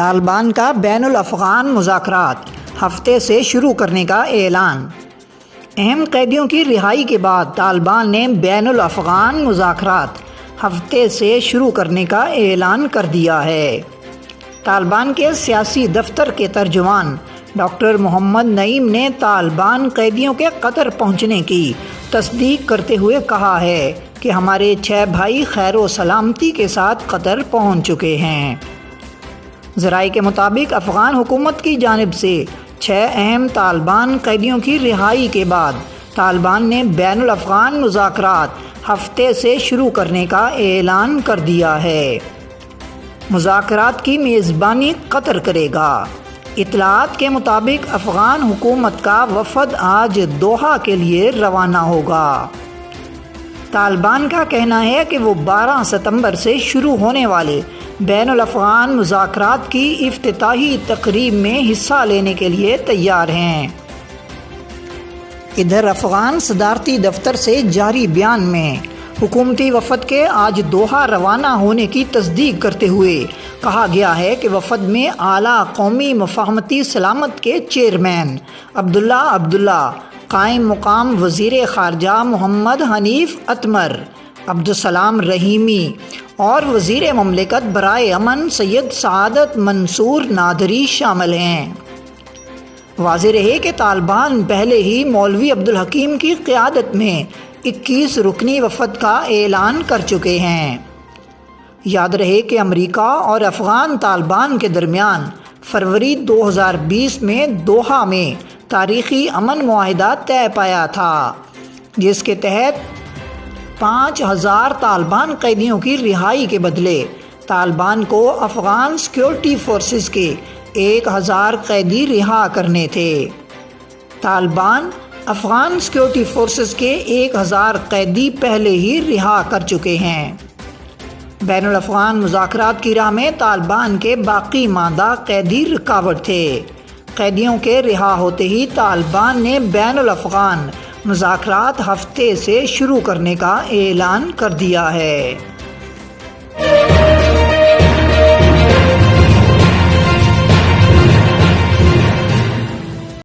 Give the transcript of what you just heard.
طالبان کا بین الافغان مذاکرات ہفتے سے شروع کرنے کا اعلان۔ اہم قیدیوں کی رہائی کے بعد طالبان نے بین الافغان مذاکرات ہفتے سے شروع کرنے کا اعلان کر دیا ہے۔ طالبان کے سیاسی دفتر کے ترجمان ڈاکٹر محمد نعیم نے طالبان قیدیوں کے قطر پہنچنے کی تصدیق کرتے ہوئے کہا ہے کہ ہمارے 6 بھائی خیر و سلامتی کے ساتھ قطر پہنچ چکے ہیں۔ ذرائع کے مطابق افغان حکومت کی جانب سے 6 اہم طالبان قیدیوں کی رہائی کے بعد طالبان نے بین الافغان مذاکرات ہفتے سے شروع کرنے کا اعلان کر دیا ہے۔ مذاکرات کی میزبانی قطر کرے گا۔ اطلاعات کے مطابق افغان حکومت کا وفد آج دوحہ کے لیے روانہ ہوگا۔ طالبان کا کہنا ہے کہ وہ 12 ستمبر سے شروع ہونے والے بین الافغان مذاکرات کی افتتاحی تقریب میں حصہ لینے کے لیے تیار ہیں۔ ادھر افغان صدارتی دفتر سے جاری بیان میں حکومتی وفد کے آج دوحہ روانہ ہونے کی تصدیق کرتے ہوئے کہا گیا ہے کہ وفد میں اعلیٰ قومی مفاہمتی سلامت کے چیئرمین عبداللہ، قائم مقام وزیر خارجہ محمد حنیف اتمر، عبدالسلام رحیمی اور وزیر مملکت برائے امن سید سعادت منصور نادری شامل ہیں۔ واضح رہے کہ طالبان پہلے ہی مولوی عبدالحکیم کی قیادت میں 21 رکنی وفد کا اعلان کر چکے ہیں۔ یاد رہے کہ امریکہ اور افغان طالبان کے درمیان فروری 2020 میں دوحہ میں تاریخی امن معاہدہ طے پایا تھا، جس کے تحت 5000 طالبان قیدیوں کی رہائی کے بدلے طالبان کو افغان سیکیورٹی فورسز کے 1000 قیدی رہا کرنے تھے۔ طالبان افغان سیکیورٹی فورسز کے 1000 قیدی پہلے ہی رہا کر چکے ہیں۔ بین الافغان مذاکرات کی راہ میں طالبان کے باقی ماندہ قیدی رکاوٹ تھے۔ قیدیوں کے رہا ہوتے ہی طالبان نے بین الافغان مذاکرات ہفتے سے شروع کرنے کا اعلان کر دیا ہے۔